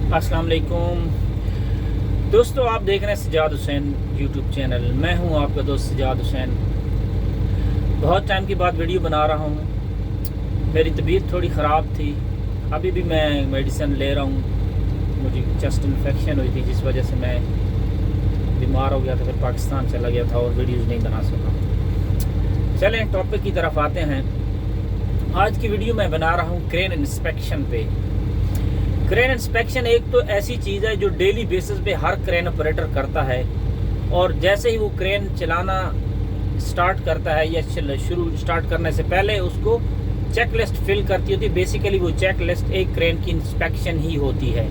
अस्सलाम वालेकुम दोस्तों, आप देख रहे हैं सजाद हुसैन यूट्यूब चैनल। मैं हूं आपका दोस्त सजाद हुसैन। बहुत टाइम के बाद वीडियो बना रहा हूं। मेरी तबीयत थोड़ी ख़राब थी, अभी भी मैं मेडिसिन ले रहा हूं। मुझे चेस्ट इन्फेक्शन हुई थी जिस वजह से मैं बीमार हो गया था, फिर पाकिस्तान चला गया था और वीडियोज़ नहीं बना सका। चलें टॉपिक की तरफ आते हैं। आज की वीडियो मैं बना रहा हूँ क्रेन इंस्पेक्शन पे। क्रेन इंस्पेक्शन एक तो ऐसी चीज़ है जो डेली बेसिस पे हर क्रेन ऑपरेटर करता है, और जैसे ही वो क्रेन चलाना स्टार्ट करता है या शुरू स्टार्ट करने से पहले उसको चेक लिस्ट फिल करती होती है। बेसिकली वो चेक लिस्ट एक क्रेन की इंस्पेक्शन ही होती है।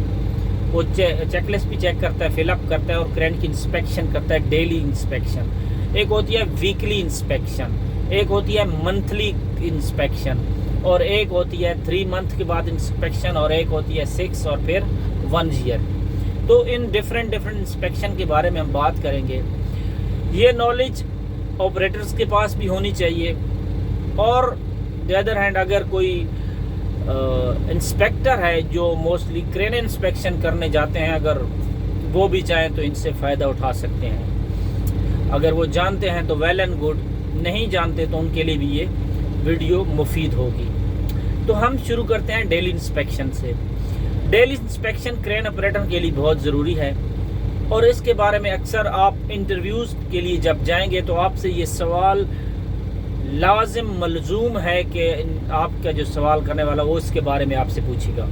वो चेक लिस्ट भी चेक करता है, फिलअप करता है और क्रेन की इंस्पेक्शन करता है। डेली इंस्पेक्शन एक होती है, वीकली इंस्पेक्शन एक होती है, मंथली इंस्पेक्शन, और एक होती है 3 मंथ के बाद इंस्पेक्शन, और एक होती है 6 और फिर 1 ईयर। तो इन डिफरेंट इंस्पेक्शन के बारे में हम बात करेंगे। ये नॉलेज ऑपरेटर्स के पास भी होनी चाहिए, और द अदर हैंड अगर कोई इंस्पेक्टर है जो मोस्टली क्रेन इंस्पेक्शन करने जाते हैं, अगर वो भी चाहें तो इनसे फ़ायदा उठा सकते हैं। अगर वो जानते हैं तो वेल एंड गुड, नहीं जानते तो उनके लिए भी ये वीडियो मुफीद होगी। तो हम शुरू करते हैं डेली इंस्पेक्शन से। डेली इंस्पेक्शन क्रेन ऑपरेटर के लिए बहुत ज़रूरी है, और इसके बारे में अक्सर आप इंटरव्यूज़ के लिए जब जाएंगे तो आपसे ये सवाल लाजिम मलजूम है कि आपका जो सवाल करने वाला वो इसके बारे में आपसे पूछेगा।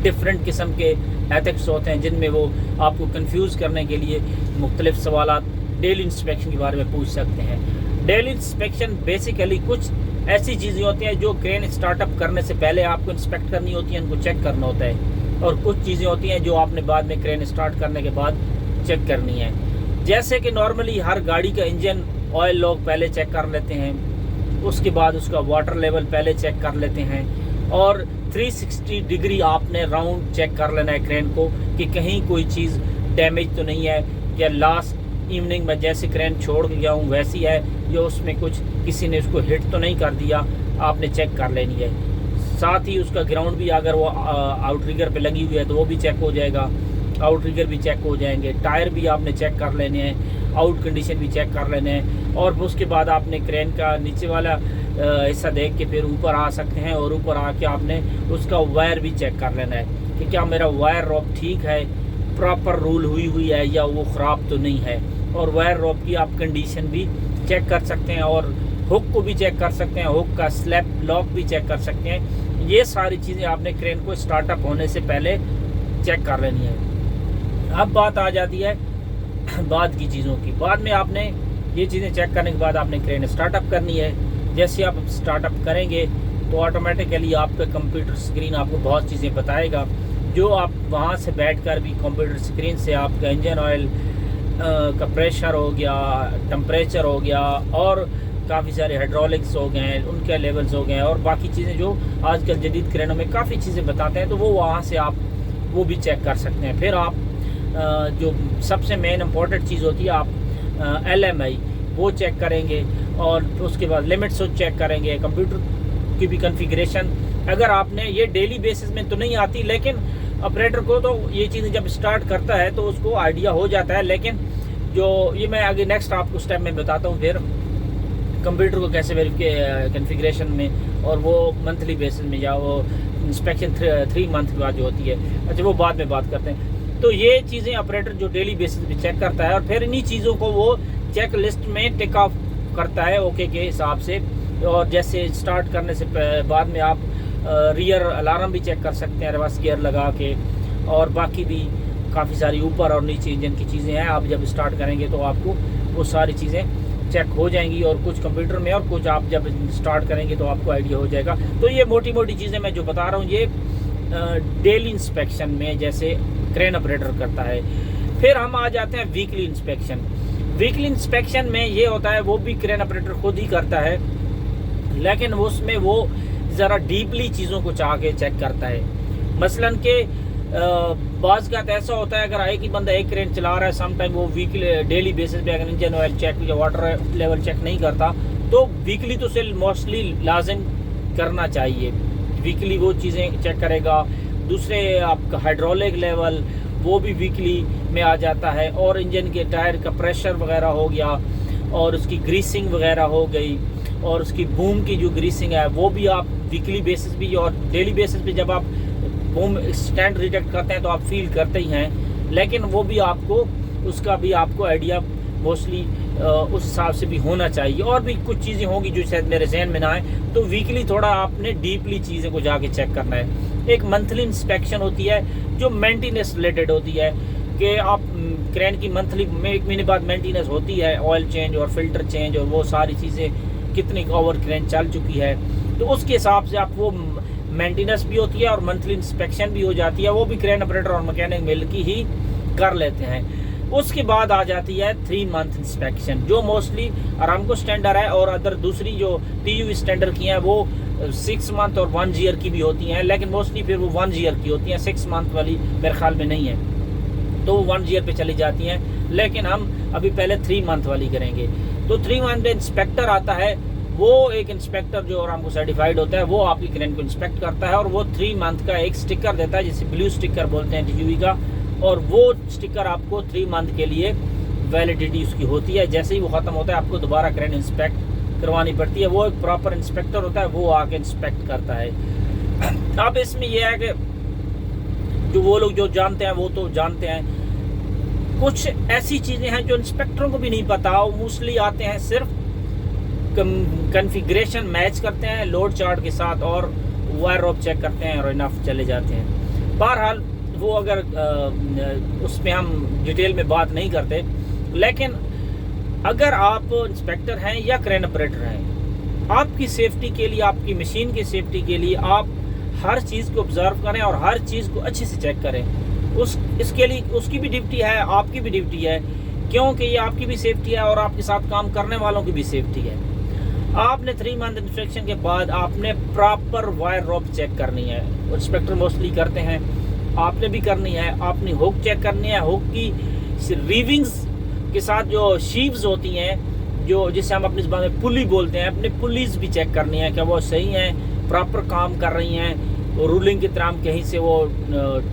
डिफरेंट किस्म के एथिक्स होते हैं जिनमें वो आपको कंफ्यूज करने के लिए मुख्तलिफ सवाल डेली इंस्पेक्शन के बारे में पूछ सकते हैं। डेली इंस्पेक्शन बेसिकली कुछ ऐसी चीज़ें होती हैं जो क्रेन स्टार्टअप करने से पहले आपको इंस्पेक्ट करनी होती है, उनको चेक करना होता है, और कुछ चीज़ें होती हैं जो आपने बाद में क्रेन स्टार्ट करने के बाद चेक करनी है। जैसे कि नॉर्मली हर गाड़ी का इंजन ऑयल लोग पहले चेक कर लेते हैं, उसके बाद उसका वाटर लेवल पहले चेक कर लेते हैं, और 360 डिग्री आपने राउंड चेक कर लेना है क्रेन को कि कहीं कोई चीज़ डैमेज तो नहीं है, या लास्ट इवनिंग में जैसे क्रेन छोड़ गया हूँ वैसी है, या उसमें कुछ किसी ने उसको हिट तो नहीं कर दिया, आपने चेक कर लेनी है। साथ ही उसका ग्राउंड भी अगर वो आउटरिगर पे लगी हुई है तो वो भी चेक हो जाएगा, आउटरिगर भी चेक हो जाएंगे, टायर भी आपने चेक कर लेने हैं, आउट कंडीशन भी चेक कर लेने हैं, और उसके बाद आपने क्रेन का नीचे वाला हिस्सा देख के फिर ऊपर आ सकते हैं, और ऊपर आके आपने उसका वायर भी चेक कर लेना है कि क्या मेरा वायर रॉप ठीक है, प्रॉपर रूल हुई है, या वो ख़राब तो नहीं है। और वायर रॉप की आप कंडीशन भी चेक कर सकते हैं, और हुक को भी चेक कर सकते हैं, हुक का स्लैप लॉक भी चेक कर सकते हैं। ये सारी चीज़ें आपने क्रेन को स्टार्टअप होने से पहले चेक कर लेनी है। अब बात आ जाती है बाद की चीज़ों की। बाद में आपने ये चीज़ें चेक करने के बाद आपने क्रेन स्टार्टअप करनी है। जैसे आप स्टार्टअप करेंगे तो ऑटोमेटिकली आपका कंप्यूटर स्क्रीन आपको बहुत चीज़ें बताएगा, जो आप वहाँ से बैठकर भी कंप्यूटर स्क्रीन से आपका इंजन ऑयल का प्रेशर हो गया, टेम्परेचर हो गया, और काफ़ी सारे हाइड्रोलिक्स हो गए, उनके लेवल्स हो गए, और बाकी चीज़ें जो आजकल जदीद क्रेनों में काफ़ी चीज़ें बताते हैं, तो वो वहाँ से आप वो भी चेक कर सकते हैं। फिर आप जो सबसे मेन इम्पॉर्टेंट चीज़ होती है, आप LMI वो चेक करेंगे, और उसके बाद लिमिट स्विच चेक करेंगे, कंप्यूटर की भी कॉन्फ़िगरेशन। अगर आपने ये डेली बेसिस में तो नहीं आती, लेकिन ऑपरेटर को तो ये चीज़ें जब स्टार्ट करता है तो उसको आइडिया हो जाता है, लेकिन जो ये मैं आगे नेक्स्ट आपको स्टेप में बताता हूँ फिर कंप्यूटर को कैसे कॉन्फ़िगरेशन में, और वो मंथली बेसिस में, या वो इंस्पेक्शन 3 मंथ के बाद जो होती है, अच्छा वो बाद में बात करते हैं। तो ये चीज़ें ऑपरेटर जो डेली बेसिस पे चेक करता है, और फिर इन्हीं चीज़ों को वो चेक लिस्ट में टिक ऑफ करता है ओके के हिसाब से। और जैसे स्टार्ट करने से बाद में आप रियर अलार्म भी चेक कर सकते हैं रिवर्स गियर लगा के, और बाकी भी काफ़ी सारी ऊपर और नीचे इंजन की चीज़ें हैं। आप जब स्टार्ट करेंगे तो आपको वो सारी चीज़ें चेक हो जाएंगी, और कुछ कंप्यूटर में, और कुछ आप जब स्टार्ट करेंगे तो आपको आइडिया हो जाएगा। तो ये मोटी मोटी चीज़ें मैं जो बता रहा हूँ, ये डेली इंस्पेक्शन में जैसे क्रेन ऑपरेटर करता है। फिर हम आ जाते हैं वीकली इंस्पेक्शन। वीकली इंस्पेक्शन में ये होता है, वो भी क्रेन ऑपरेटर खुद ही करता है, लेकिन उसमें वो ज़रा डीपली चीज़ों को चाह के चेक करता है। मसलन के बाज़ का ऐसा होता है, अगर एक ही बंदा एक क्रेन चला रहा है, सम टाइम वो वीकली डेली बेसिस पे अगर इंजन ऑयल चेक या वाटर लेवल चेक नहीं करता, तो वीकली तो मोस्टली लाजिम करना चाहिए। वीकली वो चीज़ें चेक करेगा, दूसरे आपका हाइड्रोलिक लेवल वो भी वीकली में आ जाता है, और इंजन के टायर का प्रेशर वगैरह हो गया, और उसकी ग्रीसिंग वगैरह हो गई, और उसकी बूम की जो ग्रीसिंग है वो भी आप वीकली बेसिस भी और डेली बेसिस पे जब आप बूम स्टैंड रिजेक्ट करते हैं तो आप फील करते ही हैं। लेकिन वो भी आपको उसका भी आपको आइडिया मोस्टली उस हिसाब से भी होना चाहिए। और भी कुछ चीज़ें होंगी जो शायद मेरे जहन में ना आए, तो वीकली थोड़ा आपने डीपली चीज़ें को जाके चेक करना है। एक मंथली इंस्पेक्शन होती है जो मेंटेनेंस रिलेटेड होती है कि आप क्रेन की मंथली में 1 महीने बाद मेंटेनेंस होती है, ऑयल चेंज और फिल्टर चेंज और वो सारी चीज़ें, कितनी ओवर क्रेन चल चुकी है, तो उसके हिसाब से आप वो मेंटेनेंस भी होती है और मंथली इंस्पेक्शन भी हो जाती है। वो भी क्रेन ऑपरेटर और मैकेनिक मिल की ही कर लेते हैं। उसके बाद आ जाती है 3 मंथ इंस्पेक्शन, जो मोस्टली अरामको स्टैंडर्ड है, और अदर दूसरी जो TUV स्टैंडर्ड की हैं वो 6 मंथ और 1 ईयर की भी होती हैं, लेकिन मोस्टली फिर वो 1 ईयर की होती हैं। 6 मंथ वाली मेरे ख्याल में नहीं है, तो वो 1 ईयर पे चली जाती हैं। लेकिन हम अभी पहले 3 मंथ वाली करेंगे। तो 3 मंथ में इंस्पेक्टर आता है, वो एक इंस्पेक्टर जो अरामको सर्टिफाइड होता है वो आपकी क्रेन को इंस्पेक्ट करता है, और वो 3 मंथ का एक स्टिकर देता है जिसे ब्लू स्टिकर बोलते हैं TUV का, और वो स्टिकर आपको 3 मंथ के लिए वैलिडिटी उसकी होती है। जैसे ही वो ख़त्म होता है आपको दोबारा क्रेन इंस्पेक्ट करवानी पड़ती है। वो एक प्रॉपर इंस्पेक्टर होता है, वो आके इंस्पेक्ट करता है। अब इसमें यह है कि जो वो लोग जो जानते हैं वो तो जानते हैं, कुछ ऐसी चीज़ें हैं जो इंस्पेक्टरों को भी नहीं पता। वो मोस्टली आते हैं सिर्फ कन्फिग्रेशन मैच करते हैं लोड चार्ट के साथ और वायर रोप चेक करते हैं और इनफ चले जाते हैं। बहरहाल वो अगर उसमें हम डिटेल में बात नहीं करते, लेकिन अगर आप इंस्पेक्टर हैं या क्रेन ऑपरेटर हैं, आपकी सेफ्टी के लिए, आपकी मशीन की सेफ्टी के लिए आप हर चीज़ को ऑब्जर्व करें और हर चीज़ को अच्छे से चेक करें। इसके लिए उसकी भी ड्यूटी है, आपकी भी ड्यूटी है, क्योंकि ये आपकी भी सेफ्टी है और आपके साथ काम करने वालों की भी सेफ्टी है। आपने 3 मंथ इंस्पेक्शन के बाद आपने प्रॉपर वायर रोप चेक करनी है। इंस्पेक्टर मोस्टली करते हैं, आपने भी करनी है। आपने हुक चेक करनी है, हुक की रीविंग्स के साथ जो शीव्स होती हैं, जो जिसे हम अपनी ज़बान में पुली बोलते हैं, अपने पुलीज भी चेक करनी है कि वो सही हैं, प्रॉपर काम कर रही हैं, रूलिंग की तरह कहीं से वो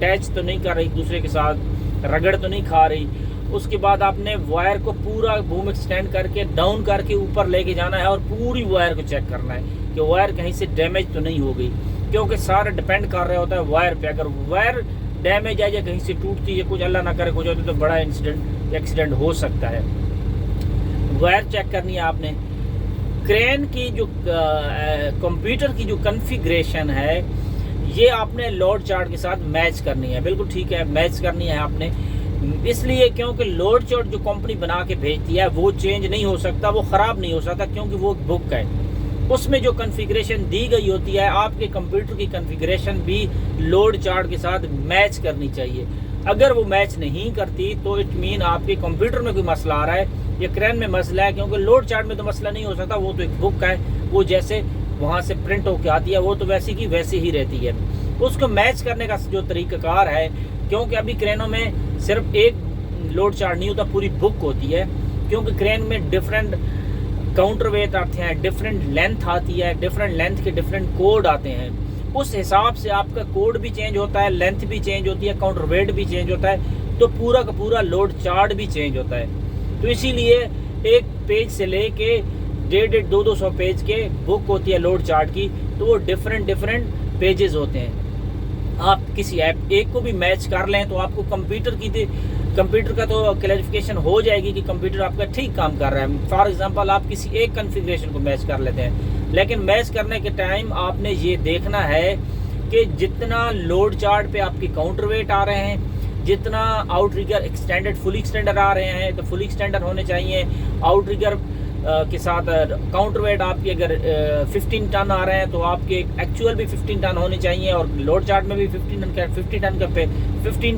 टच तो नहीं कर रही, दूसरे के साथ रगड़ तो नहीं खा रही। उसके बाद आपने वायर को पूरा बूम एक्सटेंड करके डाउन करके ऊपर लेके जाना है और पूरी वायर को चेक करना है कि वायर कहीं से डैमेज तो नहीं हो गई, क्योंकि सारा डिपेंड कर रहा होता है वायर पे। अगर वायर डैमेज है या कहीं से टूटती है, कुछ अल्लाह ना करे कुछ होता है, तो बड़ा एक्सीडेंट हो सकता है। वायर चेक करनी है आपने। क्रेन की जो कंप्यूटर की जो कॉन्फ़िगरेशन है, ये आपने लोड चार्ट के साथ मैच करनी है। बिल्कुल ठीक है, मैच करनी है आपने, इसलिए क्योंकि लोड चार्ट जो कंपनी बना के भेजती है वो चेंज नहीं हो सकता, वो ख़राब नहीं हो सकता, क्योंकि वो बुक है। उसमें जो कॉन्फ़िगरेशन दी गई होती है, आपके कंप्यूटर की कॉन्फ़िगरेशन भी लोड चार्ट के साथ मैच करनी चाहिए। अगर वो मैच नहीं करती तो इट मीन आपके कंप्यूटर में कोई मसला आ रहा है या क्रेन में मसला है, क्योंकि लोड चार्ट में तो मसला नहीं हो सकता, वो तो एक बुक है, वो जैसे वहाँ से प्रिंट होकर आती है वो तो वैसी की वैसी ही रहती है। उसको मैच करने का जो तरीक़ाकार है, क्योंकि अभी क्रेनों में सिर्फ एक लोड चार्ट नहीं होता, पूरी बुक होती है, क्योंकि क्रेन में डिफरेंट काउंटर वेट आते हैं, डिफरेंट लेंथ आती है, डिफरेंट लेंथ के डिफरेंट कोड आते हैं। उस हिसाब से आपका कोड भी चेंज होता है, लेंथ भी चेंज होती है, काउंटर वेट भी चेंज होता है, तो पूरा का पूरा लोड चार्ट भी चेंज होता है। तो इसीलिए एक पेज से लेके 150-200 पेज के बुक होती है लोड चार्ट की, तो वो डिफरेंट पेजेस होते हैं। आप किसी ऐप एक को भी मैच कर लें तो आपको कंप्यूटर का तो क्लैरिफिकेशन हो जाएगी कि कंप्यूटर आपका ठीक काम कर रहा है। फॉर एग्जांपल आप किसी एक कॉन्फ़िगरेशन को मैच कर लेते हैं, लेकिन मैच करने के टाइम आपने ये देखना है कि जितना लोड चार्ट पे आपकी काउंटर वेट आ रहे हैं, जितना outrigger extended full extender आ रहे हैं तो फुल एक्सटेंडर होने चाहिए। आउट रिगर के साथ काउंटर वेट आपके अगर 15 टन आ रहे हैं तो आपके एक्चुअल भी 15 टन होने चाहिए, और लोड चार्ट में भी 15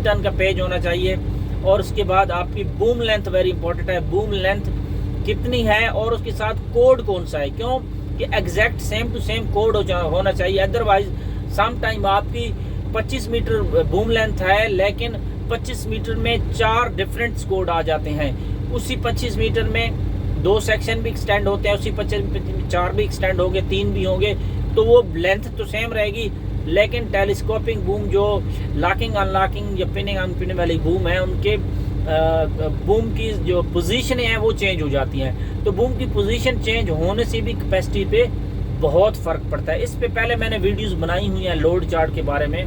टन का पेज होना चाहिए। और उसके बाद आपकी बूम लेंथ वेरी इंपॉर्टेंट है, बूम लेंथ कितनी है और उसके साथ कोड कौन सा है, क्यों कि exact same to same code होना चाहिए। अदरवाइज सम टाइम आपकी 25 मीटर बूम लेंथ है, लेकिन 25 मीटर में 4 डिफरेंट कोड आ जाते हैं। उसी 25 मीटर में 2 सेक्शन भी एक्सटेंड होते हैं, उसी 4 भी एक्सटेंड होंगे, 3 भी होंगे, तो वो लेंथ तो सेम रहेगी, लेकिन टेलीस्कोपिंग बूम जो लॉकिंग अनलॉकिंग या पिनिंग अनपिनिंग वाली बूम है, उनके बूम की जो पोजीशन है वो चेंज हो जाती हैं। तो बूम की पोजीशन चेंज होने से भी कैपेसिटी पे बहुत फ़र्क पड़ता है। इस पे पहले मैंने वीडियोस बनाई हुई हैं लोड चार्ट के बारे में,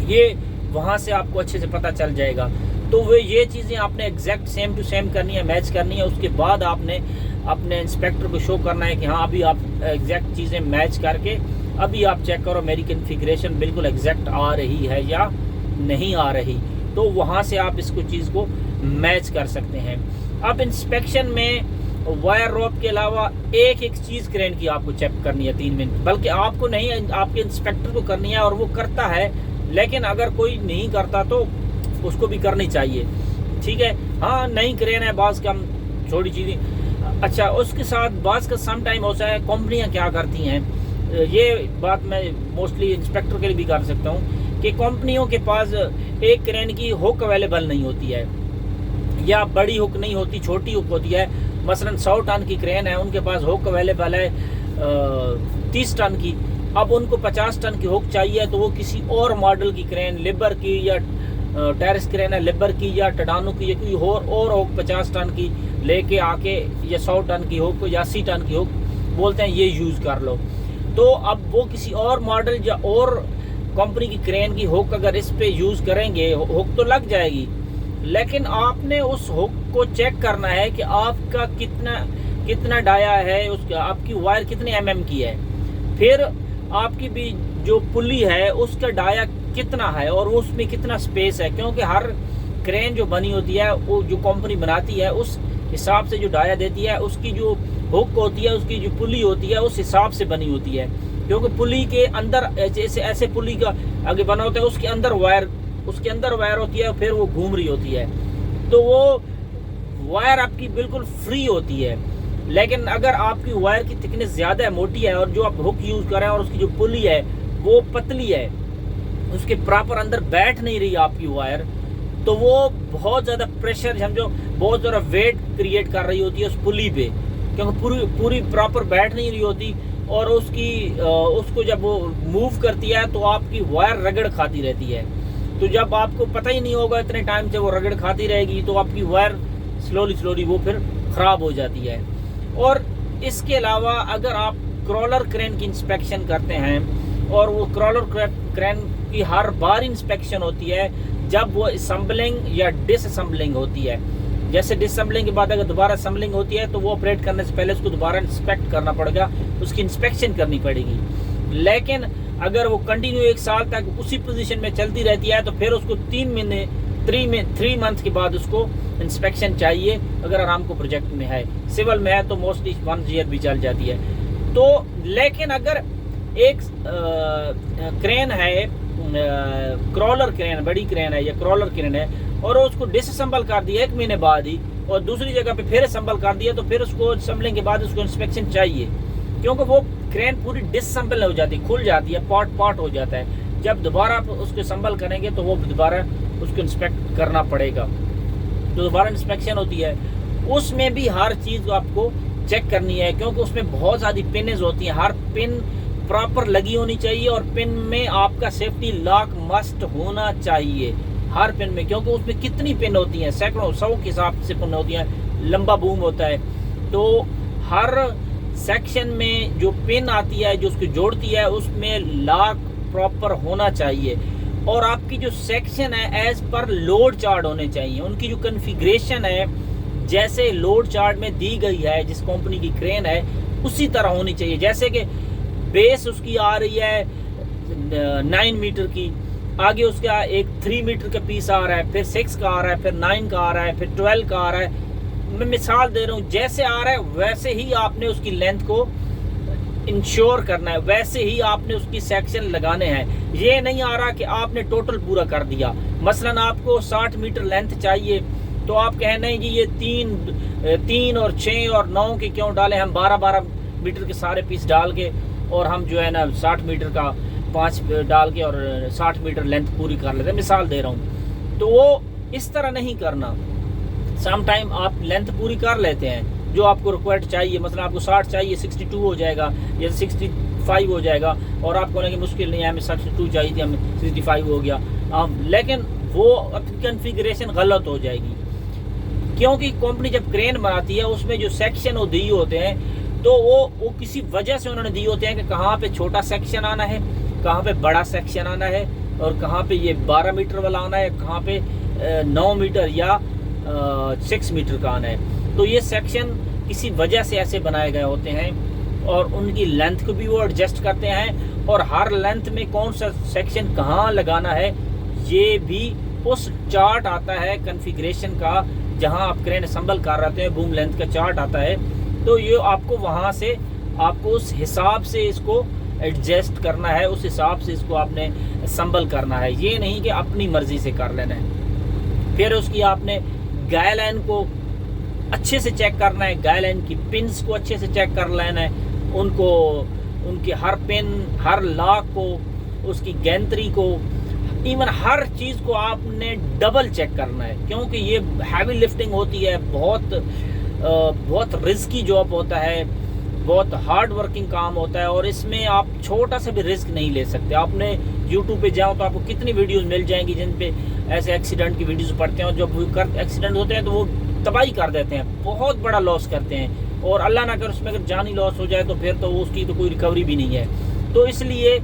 ये वहाँ से आपको अच्छे से पता चल जाएगा। तो वे ये चीज़ें आपने एग्जैक्ट सेम टू सेम करनी है, मैच करनी है। उसके बाद आपने अपने इंस्पेक्टर को शो करना है कि हाँ अभी आप एग्जैक्ट चीज़ें मैच करके अभी आप चेक करो मेरी कन्फिग्रेशन बिल्कुल एग्जैक्ट आ रही है या नहीं आ रही। तो वहाँ से आप इसको चीज़ को मैच कर सकते हैं। अब इंस्पेक्शन में वायर रोप के अलावा एक एक चीज़ क्रेन की आपको चेक करनी है 3 मिनट, बल्कि आपको नहीं, आपके इंस्पेक्टर को करनी है और वो करता है। लेकिन अगर कोई नहीं करता तो उसको भी करनी चाहिए, ठीक है। हाँ नई क्रेन है, बाज़ का छोटी चीज़ें। अच्छा, उसके साथ बाज़ का सम टाइम होता है कंपनियां क्या करती हैं, ये बात मैं मोस्टली इंस्पेक्टर के लिए भी कर सकता हूँ कि कंपनियों के पास एक क्रेन की हुक अवेलेबल नहीं होती है, या बड़ी हुक नहीं होती, छोटी हुक होती है। मसलन 100 टन की क्रेन है, उनके पास हुक अवेलेबल है 30 टन की। अब उनको 50 टन की हुक चाहिए तो वो किसी और मॉडल की क्रेन, लिबर की या टेरेस क्रेन है लिबर की या टडानो की या कोई और हुक 50 टन की लेके आके, या 100 टन की हुक या 80 टन की हुक बोलते हैं ये यूज़ कर लो। तो अब वो किसी और मॉडल या और कंपनी की क्रेन की हुक अगर इस पे यूज़ करेंगे, हुक तो लग जाएगी, लेकिन आपने उस हुक को चेक करना है कि आपका कितना डाया है, उसका आपकी वायर कितने mm की है, फिर आपकी भी जो पुली है उसका डाया कितना है और उसमें कितना स्पेस है। क्योंकि हर क्रेन जो बनी होती है वो जो कंपनी बनाती है उस हिसाब से जो डाया देती है, उसकी जो हुक होती है, उसकी जो पुली होती है उस हिसाब से बनी होती है। क्योंकि पुली के अंदर ऐसे पुली का आगे बना होता है, उसके अंदर वायर होती है, फिर वो घूम रही होती है, तो वो वायर आपकी बिल्कुल फ्री होती है। लेकिन अगर आपकी वायर की थिकनेस ज़्यादा है, मोटी है, और जो आप हुक यूज़ करें और उसकी जो पुली है वो पतली है, उसके प्रॉपर अंदर बैठ नहीं रही आपकी वायर, तो वो बहुत ज़्यादा प्रेशर, समझो बहुत ज़्यादा वेट क्रिएट कर रही होती है उस पुली पे, क्योंकि पूरी प्रॉपर बैठ नहीं रही होती। और उसको जब वो मूव करती है तो आपकी वायर रगड़ खाती रहती है। तो जब आपको पता ही नहीं होगा इतने टाइम से वो रगड़ खाती रहेगी, तो आपकी वायर स्लोली वो फिर ख़राब हो जाती है। और इसके अलावा अगर आप क्रॉलर क्रेन की इंस्पेक्शन करते हैं, और वो क्रॉलर क्रेन की हर बार इंस्पेक्शन होती है जब वो असम्बलिंग या डिसअसेंबलिंग होती है। जैसे डिसअसेंबलिंग के बाद अगर दोबारा असेंबलिंग होती है तो वो ऑपरेट करने से पहले उसको दोबारा इंस्पेक्ट करना पड़ेगा, उसकी इंस्पेक्शन करनी पड़ेगी। लेकिन अगर वो कंटिन्यू 1 साल तक उसी पोजीशन में चलती रहती है तो फिर उसको 3 मंथ के बाद उसको इंस्पेक्शन चाहिए। अगर आरामको प्रोजेक्ट में है, सिविल में है तो मोस्टली 1 ईयर भी चल जाती है। तो लेकिन अगर एक क्रेन है, क्रॉलर क्रेन, बड़ी क्रेन है या क्रॉलर क्रेन है, और उसको डिसअसेंबल कर दिया 1 महीने बाद ही, और दूसरी जगह पे फिर असेंबल कर दिया, तो फिर उसको असेंबलिंग के बाद उसको इंस्पेक्शन चाहिए। क्योंकि वो क्रेन पूरी डिसअसेंबल हो जाती है, खुल जाती है, पार्ट हो जाता है। जब दोबारा आप उसको असेंबल करेंगे तो वो दोबारा उसको इंस्पेक्ट करना पड़ेगा, तो दोबारा इंस्पेक्शन होती है। उसमें भी हर चीज़ आपको चेक करनी है, क्योंकि उसमें बहुत ज़्यादा पिनेज होती हैं, हर पिन प्रॉपर लगी होनी चाहिए, और पिन में आपका सेफ्टी लॉक मस्ट होना चाहिए हर पिन में। क्योंकि उसमें कितनी पिन होती हैं, सैकड़ों 100 के हिसाब से पिन होती हैं, लंबा बूम होता है, तो हर सेक्शन में जो पिन आती है जो उसको जोड़ती है उसमें लॉक प्रॉपर होना चाहिए। और आपकी जो सेक्शन है एज पर लोड चार्ट होने चाहिए, उनकी जो कन्फिग्रेशन है जैसे लोड चार्ट में दी गई है, जिस कंपनी की क्रेन है उसी तरह होनी चाहिए। जैसे कि बेस उसकी आ रही है 9 मीटर की, आगे उसका एक 3 मीटर का पीस आ रहा है, फिर 6 का आ रहा है, फिर 9 का आ रहा है, फिर 12 का आ रहा है। मैं मिसाल दे रहा हूँ, जैसे आ रहा है वैसे ही आपने उसकी लेंथ को इंश्योर करना है, वैसे ही आपने उसकी सेक्शन लगाने हैं। ये नहीं आ रहा कि आपने टोटल पूरा कर दिया। मसलन आपको 60 मीटर लेंथ चाहिए, तो आप कहें नहीं जी ये 3 और 6 और 9 के क्यों डालें, हम 12 मीटर के सारे पीस डाल के और हम जो है ना 60 मीटर का 5 डाल के और 60 मीटर लेंथ पूरी कर लेते हैं, मिसाल दे रहा हूँ। तो वो इस तरह नहीं करना। सम टाइम आप लेंथ पूरी कर लेते हैं जो आपको रिक्वायर्ड चाहिए, मतलब आपको 60 चाहिए 62 हो जाएगा, या 65 हो जाएगा और आपको लगे मुश्किल नहीं है, हमें 62 चाहिए थी, हमें 65 हो गया। लेकिन वो आपकी कन्फिगरेशन गलत हो जाएगी, क्योंकि कंपनी जब क्रेन बनाती है उसमें जो सेक्शन वो दिए होते हैं, तो वो किसी वजह से उन्होंने दिए होते हैं कि कहाँ पे छोटा सेक्शन आना है, कहाँ पे बड़ा सेक्शन आना है, और कहाँ पे ये 12 मीटर वाला आना है, कहाँ पे 9 मीटर या 6 मीटर का आना है। तो ये सेक्शन किसी वजह से ऐसे बनाए गए होते हैं, और उनकी लेंथ को भी वो एडजस्ट करते हैं, और हर लेंथ में कौन सा सेक्शन कहाँ लगाना है ये भी उस चार्ट आता है कॉन्फ़िगरेशन का, जहाँ आप क्रेन असेंबल कर रहे हैं, बूम लेंथ का चार्ट आता है। तो ये आपको वहाँ से आपको उस हिसाब से इसको एडजस्ट करना है, उस हिसाब से इसको आपने असेंबल करना है, ये नहीं कि अपनी मर्जी से कर लेना है। फिर उसकी आपने गाइडलाइन को अच्छे से चेक करना है, गाइडलाइन की पिन्स को अच्छे से चेक कर लेना है, उनको उनके हर पिन, हर लॉक को, उसकी गैंतरी को, इवन हर चीज़ को आपने डबल चेक करना है, क्योंकि ये हैवी लिफ्टिंग होती है, बहुत रिस्की जॉब होता है, बहुत हार्ड वर्किंग काम होता है, और इसमें आप छोटा सा भी रिस्क नहीं ले सकते। आपने YouTube पे जाओ तो आपको कितनी वीडियोस मिल जाएंगी जिन पे ऐसे एक्सीडेंट की वीडियोस पढ़ते हैं, और जब एक्सीडेंट होते हैं तो वो तबाही कर देते हैं, बहुत बड़ा लॉस करते हैं, और अल्लाह ना कर उसमें अगर जानी लॉस हो जाए तो फिर तो उसकी तो कोई रिकवरी भी नहीं है। तो इसलिए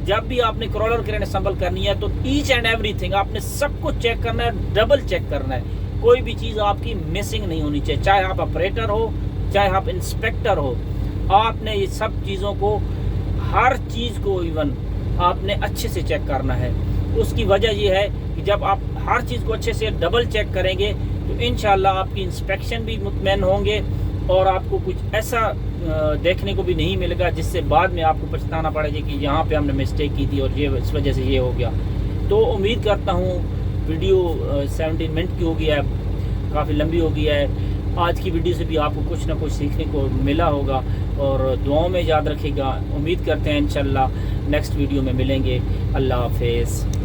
जब भी आपने क्रॉलर क्रेन असेंबल करनी है तो ईच एंड एवरीथिंग आपने सबको चेक करना है, डबल चेक करना है, कोई भी चीज़ आपकी मिसिंग नहीं होनी चाहिए, चाहे आप ऑपरेटर हो, चाहे आप इंस्पेक्टर हो। आपने ये सब चीज़ों को, हर चीज़ को इवन आपने अच्छे से चेक करना है। उसकी वजह ये है कि जब आप हर चीज़ को अच्छे से डबल चेक करेंगे तो इंशाल्लाह आपकी इंस्पेक्शन भी मुतमईन होंगे, और आपको कुछ ऐसा देखने को भी नहीं मिलेगा जिससे बाद में आपको पछताना पड़ेगा कि यहाँ पे हमने मिस्टेक की थी और ये इस वजह से ये हो गया। तो उम्मीद करता हूँ वीडियो 17 मिनट की हो गई है, काफ़ी लंबी हो गई है। आज की वीडियो से भी आपको कुछ ना कुछ सीखने को मिला होगा, और दुआओं में याद रखिएगा। उम्मीद करते हैं इंशाल्लाह नेक्स्ट वीडियो में मिलेंगे। अल्लाह हाफिज़।